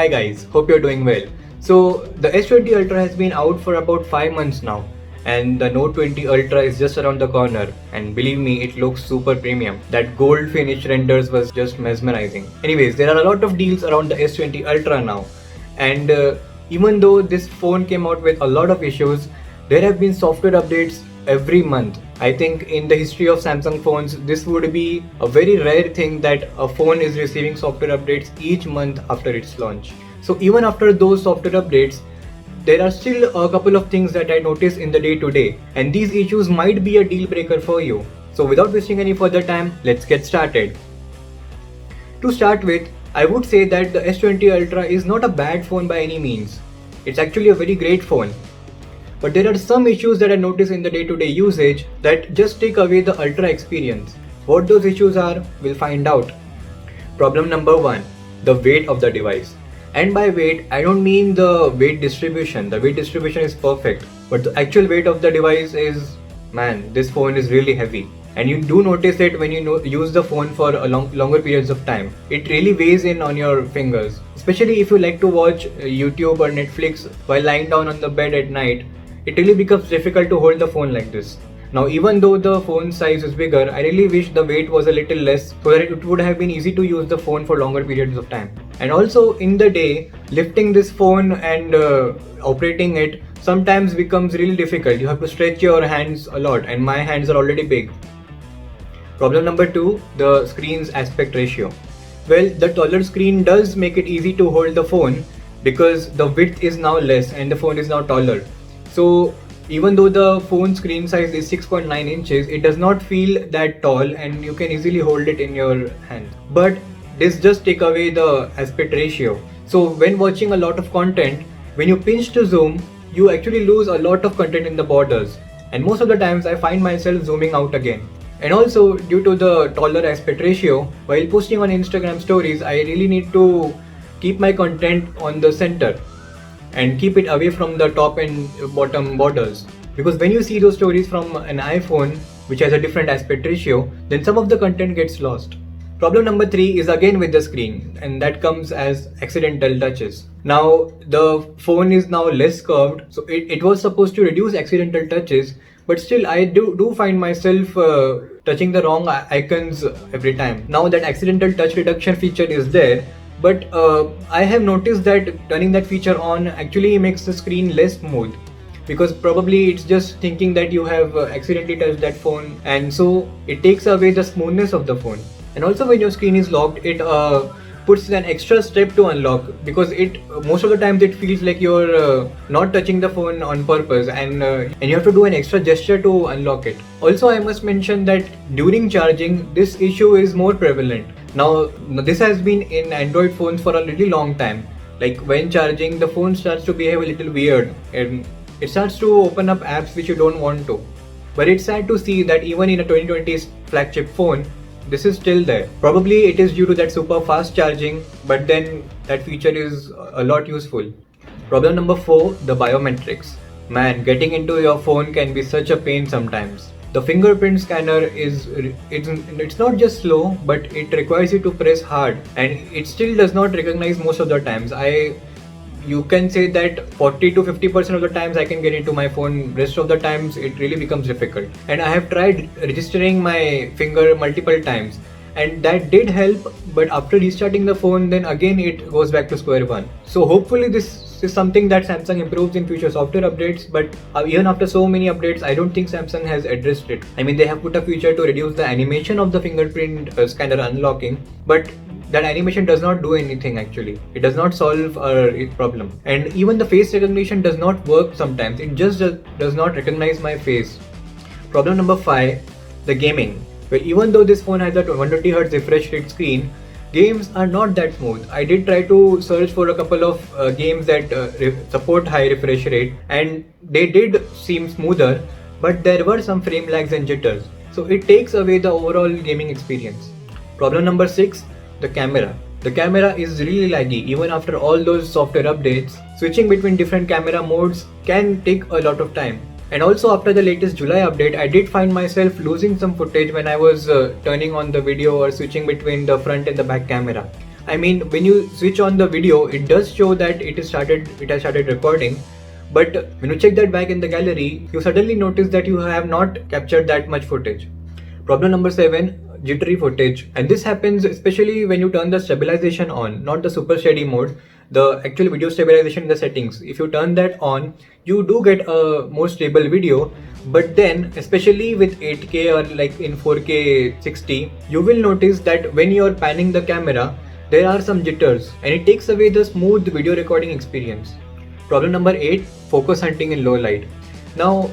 Hi guys, hope you're doing well. So the S20 Ultra has been out for about 5 months now, and the Note 20 Ultra is just around the corner, and believe me, it looks super premium. That gold finish renders was just mesmerizing. Anyways, there are a lot of deals around the S20 Ultra now, and even though this phone came out with a lot of issues, there have been software updates every month. I think in the history of Samsung phones, this would be a very rare thing that a phone is receiving software updates each month after its launch. So even after those software updates, there are still a couple of things that I notice in the day to day, and these issues might be a deal breaker for you. So without wasting any further time, let's get started. To start with, I would say that the S20 Ultra is not a bad phone by any means. It's actually a very great phone. But there are some issues that I notice in the day-to-day usage that just take away the Ultra experience. What those issues are, we'll find out. Problem number 1, the weight of the device. And by weight, I don't mean the weight distribution. The weight distribution is perfect. But the actual weight of the device is, man, this phone is really heavy. And you do notice it when you use the phone for a longer periods of time. It really weighs in on your fingers. Especially if you like to watch YouTube or Netflix while lying down on the bed at night. It really becomes difficult to hold the phone like this. Now even though the phone size is bigger, I really wish the weight was a little less so that it would have been easy to use the phone for longer periods of time. And also in the day, lifting this phone and operating it sometimes becomes really difficult. You have to stretch your hands a lot, and my hands are already big. Problem number 2, the screen's aspect ratio. Well, the taller screen does make it easy to hold the phone because the width is now less and the phone is now taller. So even though the phone screen size is 6.9 inches, it does not feel that tall and you can easily hold it in your hand. But this just take away the aspect ratio. So when watching a lot of content, when you pinch to zoom, you actually lose a lot of content in the borders. And most of the times I find myself zooming out again. And also due to the taller aspect ratio, while posting on Instagram stories, I really need to keep my content on the center and keep it away from the top and bottom borders, because when you see those stories from an iPhone which has a different aspect ratio, then some of the content gets lost. Problem number 3 is again with the screen, and that comes as accidental touches. Now the phone is now less curved, so it was supposed to reduce accidental touches, but still I do find myself touching the wrong icons every time. Now that accidental touch reduction feature is there, but I have noticed that turning that feature on actually makes the screen less smooth, because probably it's just thinking that you have accidentally touched that phone, and so it takes away the smoothness of the phone. And also when your screen is locked, it puts an extra step to unlock, because it most of the times it feels like you're not touching the phone on purpose, and you have to do an extra gesture to unlock it. Also, I must mention that during charging, this issue is more prevalent. Now this has been in Android phones for a really long time. Like when charging, the phone starts to behave a little weird and it starts to open up apps which you don't want to. But it's sad to see that even in a 2020's flagship phone, this is still there. Probably it is due to that super fast charging, but then that feature is a lot useful. Problem number 4, the biometrics. Man, getting into your phone can be such a pain sometimes. The fingerprint scanner it's not just slow, but it requires you to press hard, and it still does not recognize most of the times. You can say that 40 to 50% of the times I can get into my phone. Rest of the times it really becomes difficult. And I have tried registering my finger multiple times, and that did help, but after restarting the phone, then again it goes back to square one. So hopefully this is something that Samsung improves in future software updates, but even after so many updates, I don't think Samsung has addressed it. I mean, they have put a feature to reduce the animation of the fingerprint scanner unlocking, but that animation does not do anything actually. It does not solve a problem. And even the face recognition does not work sometimes. It just does not recognize my face. Problem number 5, the gaming. Well, even though this phone has a 120Hz refresh rate screen, games are not that smooth. I did try to search for a couple of games that support high refresh rate, and they did seem smoother, but there were some frame lags and jitters. So it takes away the overall gaming experience. Problem number 6, the camera. The camera is really laggy even after all those software updates. Switching between different camera modes can take a lot of time. And also after the latest July update, I did find myself losing some footage when I was turning on the video or switching between the front and the back camera. I mean, when you switch on the video, it does show that it has started recording. But when you check that back in the gallery, you suddenly notice that you have not captured that much footage. Problem number 7, jittery footage. And this happens especially when you turn the stabilization on, not the super steady mode, the actual video stabilization in the settings. If you turn that on, you do get a more stable video. But then, especially with 8K or like in 4K 60, you will notice that when you're panning the camera, there are some jitters and it takes away the smooth video recording experience. Problem number 8, focus hunting in low light. Now,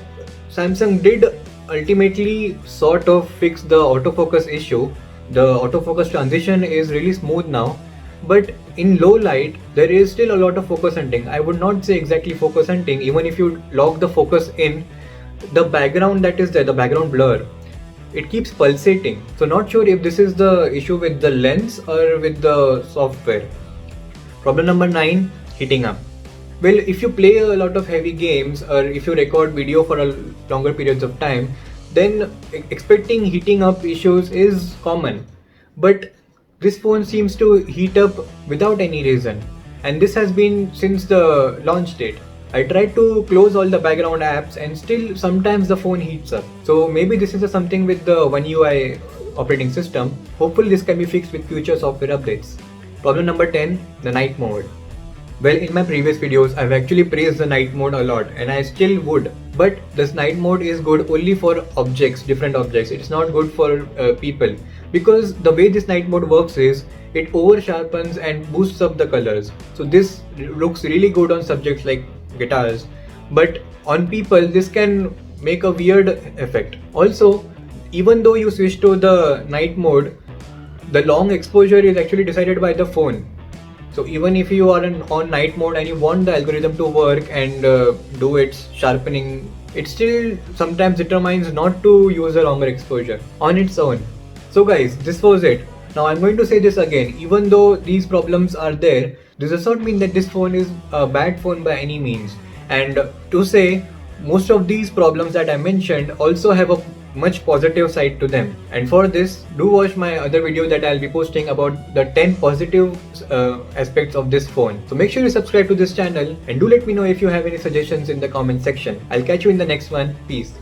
Samsung did ultimately sort of fix the autofocus issue. The autofocus transition is really smooth now, but in low light, there is still a lot of focus hunting. I would not say exactly focus hunting, even if you lock the focus in, the background that is there, the background blur, it keeps pulsating. So not sure if this is the issue with the lens or with the software. Problem number 9, heating up. Well, if you play a lot of heavy games or if you record video for a longer periods of time, then expecting heating up issues is common. But this phone seems to heat up without any reason, and this has been since the launch date. I tried to close all the background apps and still sometimes the phone heats up. So maybe this is something with the One UI operating system. Hopefully this can be fixed with future software updates. Problem number 10, the night mode. Well, in my previous videos, I've actually praised the night mode a lot and I still would. But this night mode is good only for objects, different objects. It's not good for people. Because the way this night mode works is, it over sharpens and boosts up the colors. So this looks really good on subjects like guitars. But on people, this can make a weird effect. Also, even though you switch to the night mode, the long exposure is actually decided by the phone. So even if you are on night mode and you want the algorithm to work and do its sharpening, it still sometimes determines not to use a longer exposure on its own. So guys, this was it. Now I'm going to say this again, even though these problems are there, this does not mean that this phone is a bad phone by any means. And to say, most of these problems that I mentioned also have a much positive side to them. And for this, do watch my other video that I'll be posting about the 10 positive aspects of this phone. So make sure you subscribe to this channel and do let me know if you have any suggestions in the comment section. I'll catch you in the next one. Peace.